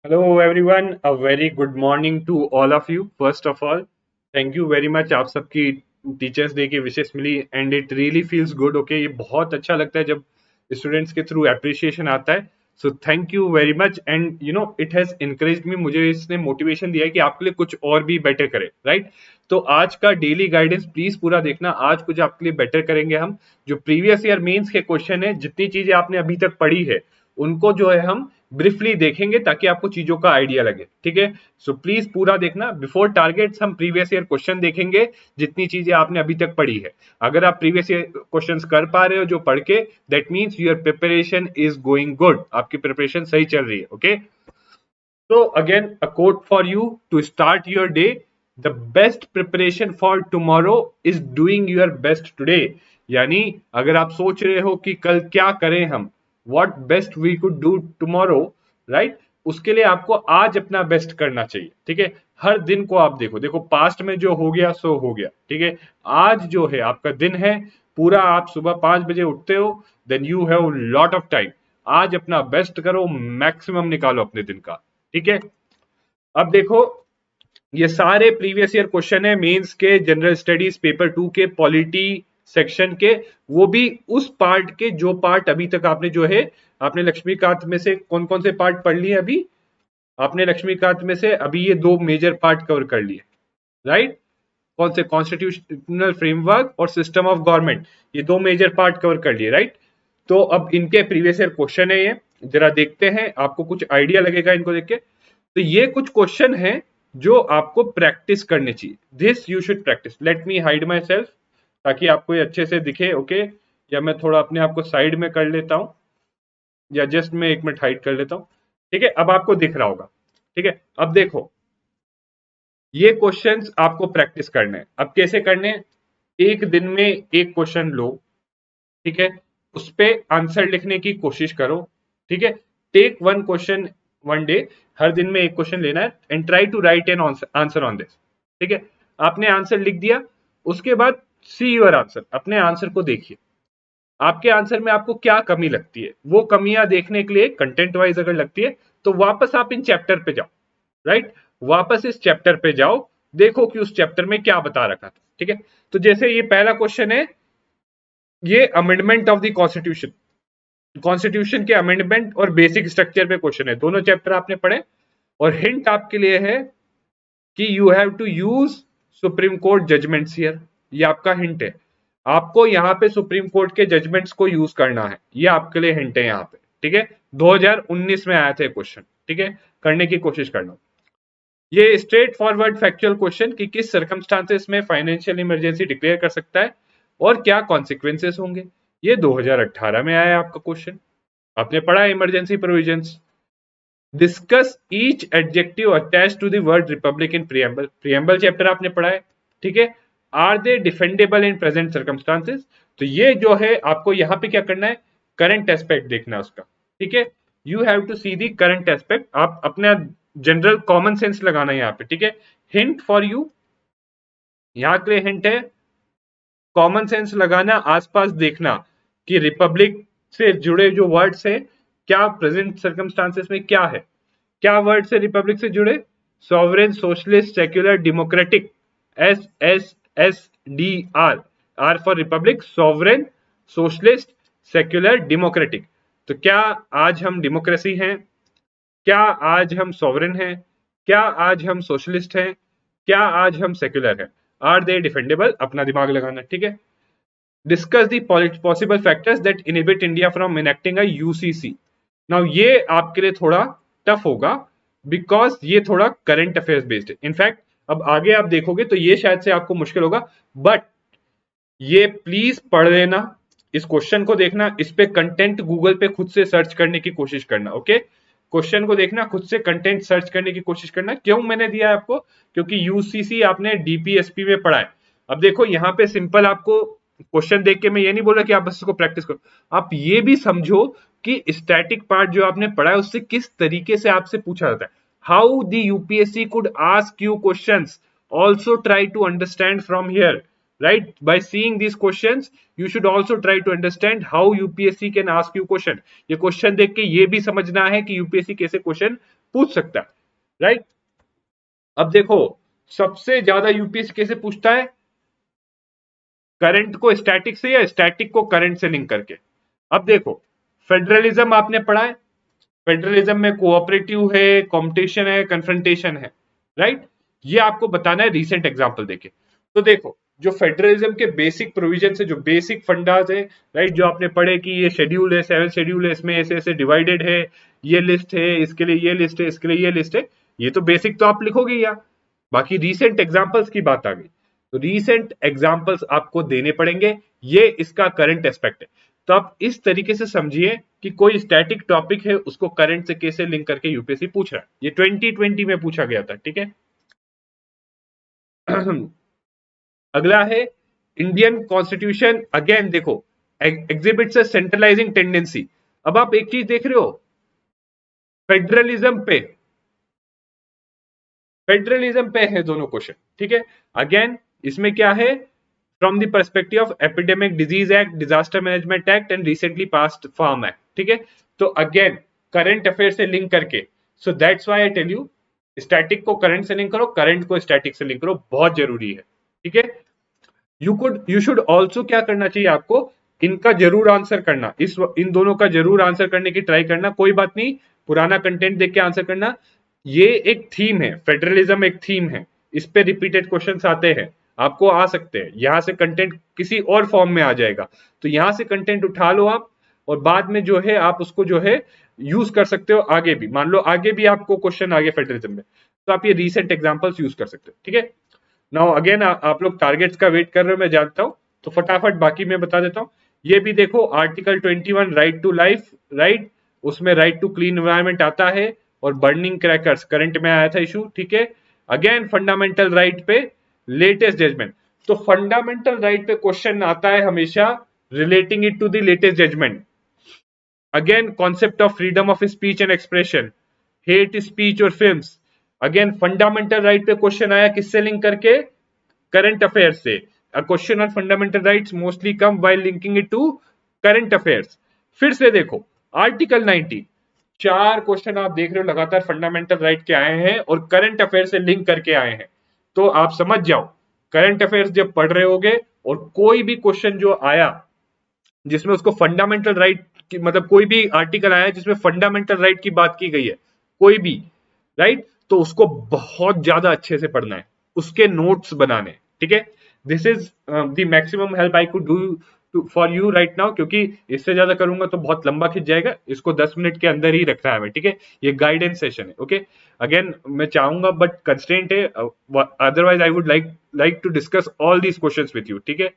Hello everyone, a very good morning to all of you. First of all, thank you very much आप सबकी teachers day की विशेष मिली and it really feels good okay ये बहुत अच्छा लगता है जब स्टूडेंट्स के थ्रू अप्रिसिएशन आता है so thank you very much and you know it has encouraged me मुझे इसने मोटिवेशन दिया है कि आपके लिए कुछ और भी बेटर करें राइट तो आज का डेली गाइडेंस प्लीज पूरा देखना आज कुछ आपके लिए बेटर करेंगे हम जो प्रीवियस ईयर मेंस के क्वेश्चन है जितनी चीजें आपने अभी तक पढ़ी है उनको जो है हम ब्रीफली देखेंगे ताकि आपको चीजों का आइडिया लगे ठीक है सो प्लीज पूरा देखना बिफोर टारगेट्स हम प्रीवियस ईयर क्वेश्चन देखेंगे जितनी चीजें आपने अभी तक पढ़ी है अगर आप प्रीवियस ईयर क्वेश्चंस कर पा रहे हो जो पढ़ के that means your preparation is going good आपकी प्रिपरेशन सही चल रही है okay so again a quote for you to start your day the best preparation for tomorrow is doing your best today यानी अगर आप सोच रहे हो कि कल क्या करें हम what best we could do tomorrow right उसके लिए आपको आज अपना बेस्ट करना चाहिए ठीक है हर दिन को आप देखो देखो पास्ट में जो हो गया सो हो गया ठीक है आज जो है आपका दिन है पूरा आप सुबह 5 बजे उठते हो then you have lot of time आज अपना बेस्ट करो मैक्सिमम निकालो अपने दिन का ठीक है अब देखो ये सारे प्रीवियस ईयर क्वेश्चन है मेंस के जनरल स्टडीज पेपर 2 के पॉलिटी सेक्शन के वो भी उस पार्ट के जो पार्ट अभी तक आपने जो है आपने लक्ष्मीकांत में से कौन कौन से पार्ट पढ़ लिए अभी आपने लक्ष्मीकांत में से अभी ये दो मेजर पार्ट कवर कर लिए राइट कौन से कॉन्स्टिट्यूशनल फ्रेमवर्क और सिस्टम ऑफ गवर्नमेंट ये दो मेजर पार्ट कवर कर लिए राइट तो अब इनके प्रीवियस ईयर क्वेश्चन है ये जरा देखते हैं आपको कुछ आइडिया लगेगा इनको देख के तो ये कुछ क्वेश्चन है जो आपको प्रैक्टिस करने चाहिए this you should practice let me hide my self ताकि आपको ये अच्छे से दिखे ओके या मैं थोड़ा अपने आप को साइड में कर लेता हूं या जस्ट मैं 1 मिनट हाइड कर लेता हूं ठीक है अब आपको दिख रहा होगा ठीक है अब देखो ये क्वेश्चंस आपको प्रैक्टिस करने हैं अब कैसे करने हैं एक दिन में एक क्वेश्चन लो ठीक है उस पे आंसर लिखने की कोशिश करो ठीक है take one question one day हर दिन में एक क्वेश्चन लेना है and try to write an answer on this ठीक है आपने आंसर लिख दिया उसके बाद सी योर आंसर अपने आंसर को देखिए आपके आंसर में आपको क्या कमी लगती है वो कमियां देखने के लिए कंटेंट वाइज अगर लगती है तो वापस आप इन चैप्टर पे जाओ राइट वापस इस चैप्टर पे जाओ देखो कि उस चैप्टर में क्या बता रखा था ठीक है तो जैसे ये पहला क्वेश्चन है ये amendment of the constitution constitution के अमेंडमेंट और बेसिक स्ट्रक्चर पे क्वेश्चन है दोनों चैप्टर आपने पढ़े और हिंट आपके लिए है कि you have to use supreme court judgments here ये आपका हिंट है आपको यहाँ पे सुप्रीम कोर्ट के जजमेंट्स को यूज करना है ये आपके लिए हिंट है यहाँ पे ठीक है 2019 में आया था क्वेश्चन ठीक है करने की कोशिश करना ये स्ट्रेट फॉरवर्ड फैक्चुअल क्वेश्चन कि किस सर्कमस्टांसेस में फाइनेंशियल इमरजेंसी डिक्लेयर कर सकता है और क्या कॉन्सिक्वेंसेस होंगे ये 2018 में आया आपका क्वेश्चन आपने पढ़ा emergency provisions discuss each adjective attach to the word republic in preamble preamble chapter आपने पढ़ा है ठीक है are they defendable in present circumstances तो ये जो है आपको यहाँ पे क्या करना है करंट एस्पेक्ट देखना है उसका ठीक है you have to see the current aspect आप अपना जनरल कॉमन सेंस लगाना है यहाँ पे ठीक है हिंट फॉर यू यहाँ के लिए हिंट है कॉमन सेंस लगाना आसपास देखना कि रिपब्लिक से जुड़े जो वर्ड्स है क्या प्रेजेंट सर्कमस्टांसेस में क्या है क्या वर्ड से रिपब्लिक से जुड़े sovereign socialist secular democratic SSSDR R for republic sovereign socialist secular democratic तो क्या आज हम डेमोक्रेसी हैं क्या आज हम सॉवरेन हैं क्या आज हम सोशलिस्ट हैं क्या आज हम सेक्युलर हैं आर दे डिफेंडेबल अपना दिमाग लगाना ठीक है discuss the possible factors that inhibit India from enacting a UCC now ये आपके लिए थोड़ा टफ होगा बिकॉज ये थोड़ा करंट अफेयर्स बेस्ड है इनफैक्ट अब आगे आप देखोगे तो ये शायद से आपको मुश्किल होगा बट ये प्लीज पढ़ लेना इस क्वेश्चन को देखना इस पे कंटेंट गूगल पे खुद से सर्च करने की कोशिश करना ओके क्वेश्चन को देखना खुद से कंटेंट सर्च करने की कोशिश करना क्यों मैंने दिया है आपको क्योंकि यूसीसी आपने डीपीएसपी में पढ़ा है अब देखो यहाँ पे सिंपल आपको क्वेश्चन देख के मैं ये नहीं बोला कि आप बस इसको प्रैक्टिस करो आप ये भी समझो कि स्टैटिक पार्ट जो आपने पढ़ा है उससे किस तरीके से आपसे पूछा जाता है how the UPSC could ask you questions also try to understand from here right? By seeing these questions you should also try to understand how UPSC can ask you question. ये क्वेश्चन देख के ये भी समझना है कि UPSC कैसे question पूछ सकता है, राइट? अब देखो सबसे ज्यादा यूपीएससी कैसे पूछता है, करंट को स्टैटिक से या स्टैटिक को करंट से लिंक करके। अब देखो फेडरलिज्म आपने पढ़ा है, फेडरलिज्म में कोऑपरेटिव है, कॉम्पिटिशन है, कन्फ्रंटेशन है, राइट? ये आपको बताना है रीसेंट एग्जांपल देके। तो देखो जो फेडरलिज्म के बेसिक प्रोविजन है, जो बेसिक फंडास है, राइट, जो आपने पढ़े कि ये शेड्यूल है, 7 शेड्यूल है, इसमें ऐसे ऐसे डिवाइडेड है, ये लिस्ट है, इसके लिए ये लिस्ट है, इसके लिए ये लिस्ट है, ये तो बेसिक तो आप लिखोगे या बाकी रीसेंट एग्जांपल्स की बात आ गई, तो रीसेंट एग्जांपल्स आपको देने पड़ेंगे, ये इसका करंट एस्पेक्ट है। तो आप इस तरीके से समझिए कि कोई स्टैटिक टॉपिक है उसको करंट से कैसे लिंक करके यूपीएससी पूछ रहा है, ये 2020 में पूछा गया था, ठीक है। अगला है इंडियन कॉन्स्टिट्यूशन, अगेन देखो एग्जिबिट्स अ सेंट्रलाइजिंग टेंडेंसी। अब आप एक चीज देख रहे हो, फेडरलिज्म पे, फेडरलिज्म पे है दोनों क्वेश्चन, ठीक है। अगेन इसमें क्या है, from the perspective of epidemic disease act, disaster management act and recently passed farm act, ठीक है। तो अगेन करंट अफेयर से लिंक करके, so that's why I tell you static को करंट से लिंक करो, करंट को स्टैटिक से लिंक करो, बहुत जरूरी है, ठीक है। यू शुड ऑल्सो क्या करना चाहिए आपको, इनका जरूर आंसर करना, इस इन दोनों का जरूर आंसर करने की ट्राई करना, कोई बात नहीं पुराना कंटेंट देख के आंसर करना। ये एक थीम है, फेडरलिज्म एक थीम है, इस पे रिपीटेड क्वेश्चंस आते हैं, आपको आ सकते हैं, यहां से कंटेंट किसी और फॉर्म में आ जाएगा, तो यहां से कंटेंट उठा लो आप, और बाद में जो है आप उसको जो है यूज कर सकते हो आगे भी, मान लो आगे भी आपको क्वेश्चन आ गए फेडरलिज्म में, तो आप ये रीसेंट एग्जांपल्स यूज कर सकते हो, ठीक है। नाउ अगेन आप लोग टारगेट्स का वेट कर रहे हो, मैं जानता हूं, तो फटाफट बाकी मैं बता देता हूं। ये भी देखो article 21 right to life, right, उसमें राइट टू क्लीन एनवायरनमेंट आता है, और बर्निंग क्रैकर्स करंट में आया था इशू, ठीक है। अगेन फंडामेंटल राइट पे लेटेस्ट जजमेंट, तो फंडामेंटल राइट पे क्वेश्चन आता है हमेशा relating it to the latest judgment. Again concept of freedom of speech and expression, hate speech और फिल्म्स, अगेन फंडामेंटल राइट पे क्वेश्चन आया किससे लिंक करके, करंट अफेयर से। A question on fundamental rights mostly come while linking it to current affairs. फिर से देखो article 90, चार क्वेश्चन आप देख रहे हो लगातार फंडामेंटल राइट के आए हैं और करंट अफेयर से लिंक करके आए हैं, तो आप समझ जाओ करंट अफेयर्स जब पढ़ रहे होगे और कोई भी क्वेश्चन जो आया जिसमें उसको फंडामेंटल राइट की, मतलब कोई भी आर्टिकल आया जिसमें फंडामेंटल राइट की बात की गई है, कोई भी, राइट, तो उसको बहुत ज्यादा अच्छे से पढ़ना है, उसके नोट्स बनाने, ठीक है। This is the maximum help I could do for you right now, क्योंकि इससे ज्यादा करूंगा तो बहुत लंबा खिंच जाएगा, इसको 10 मिनट के अंदर ही रखना है हमें, ठीक है। ये गाइडेंस सेशन है, ओके। अगेन मैं चाहूंगा बट कंस्ट्रेंट है, otherwise I would like to discuss all these questions with you, ठीक है।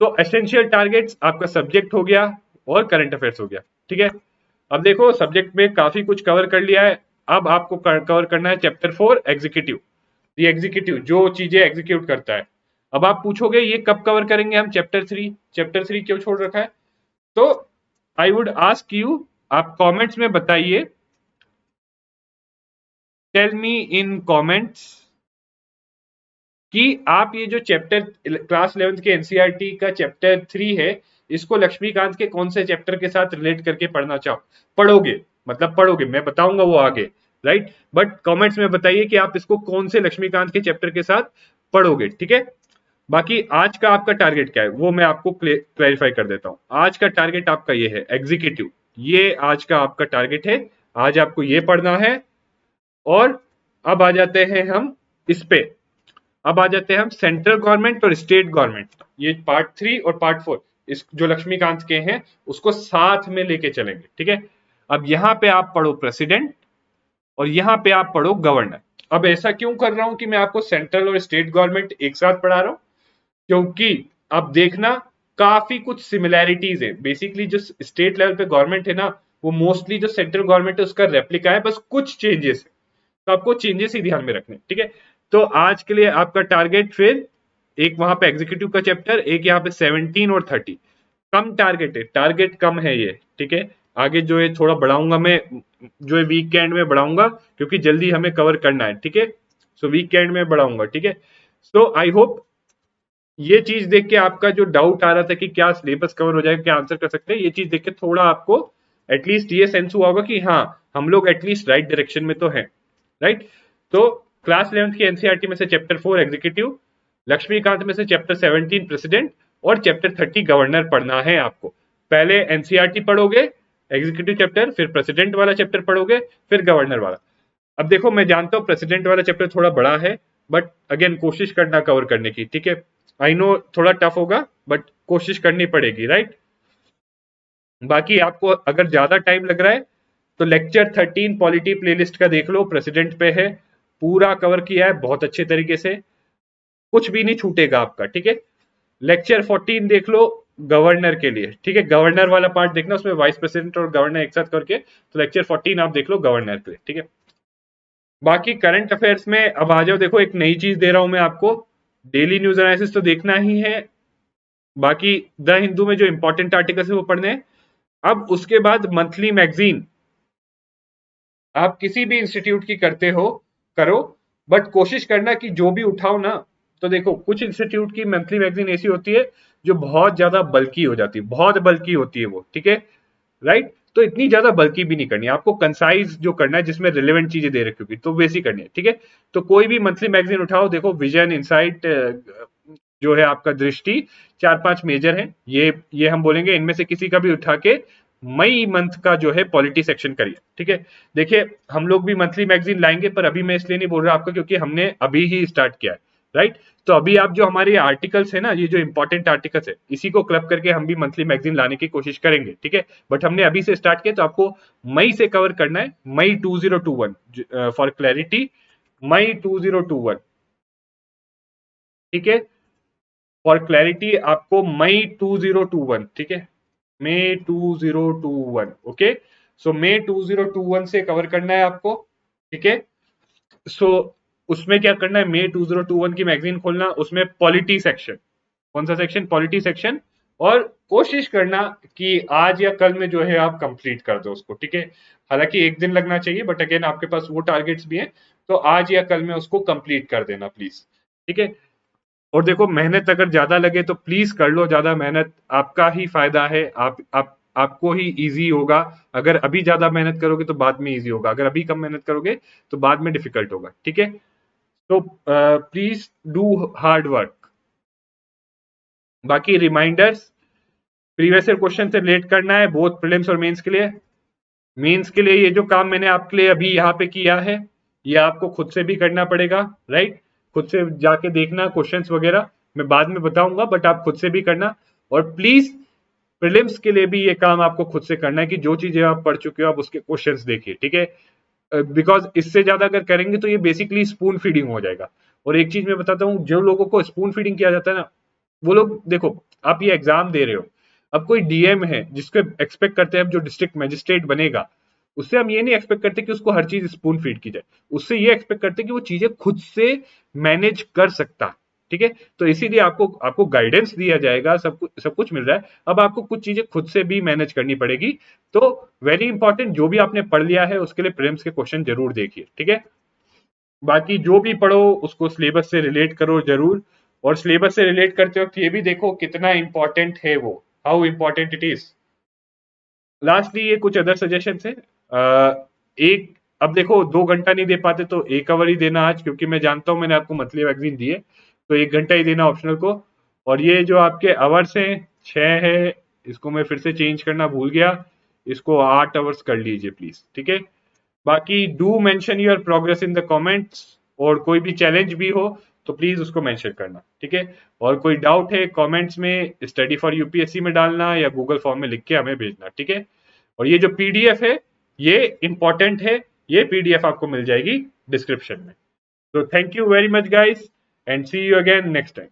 तो एसेंशियल टारगेट्स आपका सब्जेक्ट हो गया और करंट अफेयर्स हो गया, ठीक है। अब देखो सब्जेक्ट में काफी कुछ कवर कर लिया है, अब आपको कवर करना है चैप्टर 4 एग्जीक्यूटिव, ये एग्जीक्यूटिव जो चीजें एग्जीक्यूट करता है। अब आप पूछोगे ये कब कवर करेंगे हम चैप्टर 3, चैप्टर 3 क्यों छोड़ रखा है, तो आई वुड आस्क यू, आप कमेंट्स में बताइए, टेल मी इन कमेंट्स कि आप ये जो चैप्टर क्लास 11 के एनसीईआरटी का चैप्टर 3 है, इसको लक्ष्मीकांत के कौन से चैप्टर के साथ रिलेट करके पढ़ना चाहो, पढ़ोगे, मतलब पढ़ोगे, मैं बताऊंगा वो आगे, राइट, बट कमेंट्स में बताइए कि आप इसको कौन से लक्ष्मीकांत के चैप्टर के साथ पढ़ोगे, ठीक है। बाकी आज का आपका टारगेट क्या है वो मैं आपको क्लैरिफाई कर देता हूं। आज का टारगेट आपका ये है एग्जीक्यूटिव, ये आज का आपका टारगेट है, आज आपको ये पढ़ना है। और अब आ जाते हैं हम इस पे, अब आ जाते हैं हम सेंट्रल गवर्नमेंट और स्टेट गवर्नमेंट, ये पार्ट 3 और पार्ट 4 इस जो लक्ष्मीकांत के हैं उसको साथ में लेके चलेंगे, ठीक है। अब यहां पे आप पढ़ो प्रेसिडेंट और यहां पे आप पढ़ो गवर्नर। अब ऐसा क्यों कर रहा हूं कि मैं आपको सेंट्रल और स्टेट गवर्नमेंट एक साथ पढ़ा रहा हूं, क्योंकि अब देखना काफी कुछ सिमिलैरिटीज है, बेसिकली जो स्टेट लेवल पे गवर्नमेंट है ना वो मोस्टली जो सेंट्रल गवर्नमेंट है उसका रेप्लिका है, बस कुछ चेंजेस है, तो आपको चेंजेस ही ध्यान में रखने, ठीक है। तो आज के लिए आपका टारगेट फिर एक वहां पे एग्जीक्यूटिव का चैप्टर, एक यहाँ पे 17 और 30, कम टारगेट है, टारगेट कम है ये, ठीक है। आगे जो है थोड़ा बढ़ाऊंगा मैं, जो है वीकेंड में बढ़ाऊंगा क्योंकि जल्दी हमें कवर करना है, ठीक है। सो वीकेंड में बढ़ाऊंगा, ठीक है। सो आई होप ये चीज देख के आपका जो डाउट आ रहा था कि क्या सिलेबस कवर हो जाएगा, क्या आंसर कर सकते हैं, ये चीज देख के थोड़ा आपको एटलीस्ट ये सेंस हुआ होगा कि हाँ हम लोग एटलीस्ट राइट डायरेक्शन में तो हैं, राइट। तो क्लास 11th की एनसीईआरटी में से चैप्टर 4 एग्जीक्यूटिव, लक्ष्मीकांत में से चैप्टर 17 प्रेसिडेंट और चैप्टर 30 गवर्नर पढ़ना है आपको। पहले एनसीईआरटी पढ़ोगे एग्जीक्यूटिव चैप्टर, फिर प्रेसिडेंट वाला चैप्टर पढ़ोगे, फिर गवर्नर वाला। अब देखो मैं जानता हूँ प्रेसिडेंट वाला चैप्टर थोड़ा बड़ा है, बट अगेन कोशिश करना कवर करने की, ठीक है। आई नो थोड़ा टफ होगा बट कोशिश करनी पड़ेगी, राइट। बाकी आपको अगर ज्यादा टाइम लग रहा है तो लेक्चर 13 पॉलिटी प्लेलिस्ट का देख लो, प्रेसिडेंट पे है, पूरा कवर किया है बहुत अच्छे तरीके से, कुछ भी नहीं छूटेगा आपका, ठीक है। लेक्चर 14 देख लो गवर्नर के लिए, ठीक है, गवर्नर वाला पार्ट देखना, उसमें वाइस प्रेसिडेंट और गवर्नर एक साथ करके, तो लेक्चर 14 आप देख लो गवर्नर के लिए, ठीक है। बाकी करंट अफेयर्स में अब आ जाओ, देखो एक नई चीज दे रहा हूं मैं आपको, डेली न्यूज एनालिसिस तो देखना ही है, बाकी द हिंदू में जो इंपॉर्टेंट आर्टिकल्स है वो पढ़ने हैं। अब उसके बाद मंथली मैगजीन आप किसी भी इंस्टीट्यूट की करते हो करो, बट कोशिश करना कि जो भी उठाओ ना, तो देखो कुछ इंस्टीट्यूट की मंथली मैगजीन ऐसी होती है जो बहुत ज्यादा बल्की हो जाती है, बहुत बल्की होती है वो, ठीक है, राइट। तो इतनी ज्यादा बल्की भी नहीं करनी है आपको, कंसाइज जो करना है जिसमें रिलेवेंट चीजें दे रखी होगी तो वैसी करनी है, ठीक है। तो कोई भी मंथली मैगजीन उठाओ, देखो विजन, इंसाइट, जो है आपका दृष्टि, 4-5 मेजर हैं, ये हम बोलेंगे इनमें से किसी का भी उठा के मई मंथ का जो है पॉलिटी सेक्शन करिए, ठीक है। देखिए हम लोग भी मंथली मैगजीन लाएंगे, पर अभी मैं इसलिए नहीं बोल रहा आपको क्योंकि हमने अभी ही स्टार्ट किया है, राइट। तो अभी आप जो हमारे आर्टिकल्स है ना, ये जो इंपॉर्टेंट आर्टिकल्स है, इसी को क्लब करके हम भी मंथली मैगजीन लाने की कोशिश करेंगे, ठीक है। बट हमने अभी से स्टार्ट किया तो आपको मई से कवर करना है, मई 2021, फॉर क्लैरिटी, मई 2021, ठीक है। फॉर क्लैरिटी आपको मई 2021, ठीक है, मई 2021, ओके। सो मई 2021 से कवर करना है आपको, ठीक है। सो उसमें क्या करना है, मई 2021 की मैगजीन खोलना, उसमें पॉलिटी सेक्शन, कौन सा सेक्शन, पॉलिटी सेक्शन, और कोशिश करना कि आज या कल में जो है आप कंप्लीट कर दो उसको, ठीक है। हालांकि एक दिन लगना चाहिए, बट अगेन आपके पास वो टारगेट्स भी हैं, तो आज या कल में उसको कंप्लीट कर देना प्लीज, ठीक है। और देखो मेहनत अगर ज्यादा लगे तो प्लीज कर लो, ज्यादा मेहनत आपका ही फायदा है, आप आपको ही इजी होगा। अगर अभी ज्यादा मेहनत करोगे तो बाद में इजी होगा, अगर अभी कम मेहनत करोगे तो बाद में डिफिकल्ट होगा, ठीक है। तो प्लीज डू हार्ड वर्क। बाकी रिमाइंडर्स, प्रीवियस ईयर क्वेश्चन से रिलेट करना है बोथ प्रीलिम्स और मेंस के लिए। मेंस के लिए ये जो काम मैंने आपके लिए अभी यहाँ पे किया है, ये आपको खुद से भी करना पड़ेगा, राइट। खुद से जाके देखना क्वेश्चंस वगैरह, मैं बाद में बताऊंगा, बट आप खुद से भी करना। और प्लीज प्रीलिम्स के लिए भी ये काम आपको खुद से करना है कि जो चीजें आप पढ़ चुके हो आप उसके क्वेश्चंस देखिए, ठीक है। बिकॉज इससे ज्यादा अगर करेंगे तो ये बेसिकली स्पून फीडिंग हो जाएगा। और एक चीज मैं बताता हूँ, जो लोगों को स्पून फीडिंग किया जाता है ना, वो लोग देखो, आप ये एग्जाम दे रहे हो, अब कोई डीएम है जिसके एक्सपेक्ट करते हैं हम, जो डिस्ट्रिक्ट मजिस्ट्रेट बनेगा, उससे हम ये नहीं एक्सपेक्ट करते कि उसको हर चीज स्पून फीड की जाए, उससे ये एक्सपेक्ट करते हैं कि वो चीजें खुद से मैनेज कर सकता है, ठीक है। तो इसीलिए आपको आपको गाइडेंस दिया जाएगा, सब कुछ मिल रहा है, अब आपको कुछ चीजें खुद से भी मैनेज करनी पड़ेगी। तो वेरी इंपॉर्टेंट, जो भी आपने पढ़ लिया है उसके लिए प्रीलिम्स के क्वेश्चन जरूर देखिए, ठीक है। बाकी जो भी पढ़ो उसको सिलेबस से रिलेट करो जरूर, और सिलेबस से रिलेट करते वक्त ये भी देखो कितना इंपॉर्टेंट है वो, how important it is. Lastly ये कुछ अदर सजेशन है, एक, अब देखो 2 घंटा नहीं दे पाते तो 1 आवर ही देना आज, क्योंकि मैं जानता हूं मैंने आपको मंथली वैक्सीन दी है, तो 1 घंटा ही देना ऑप्शनल को। और ये जो आपके आवर्स हैं 6 है, इसको मैं फिर से चेंज करना भूल गया, इसको 8 आवर्स कर लीजिए प्लीज, ठीक है। बाकी do mention your progress in the comments, और कोई भी चैलेंज भी हो तो प्लीज उसको मेंशन करना, ठीक है। और कोई डाउट है कमेंट्स में स्टडी फॉर यूपीएससी में डालना या गूगल फॉर्म में लिख के हमें भेजना, ठीक है। और ये जो पीडीएफ है ये इंपॉर्टेंट है, ये पीडीएफ आपको मिल जाएगी डिस्क्रिप्शन में। तो thank you very much guys, and see you again next time.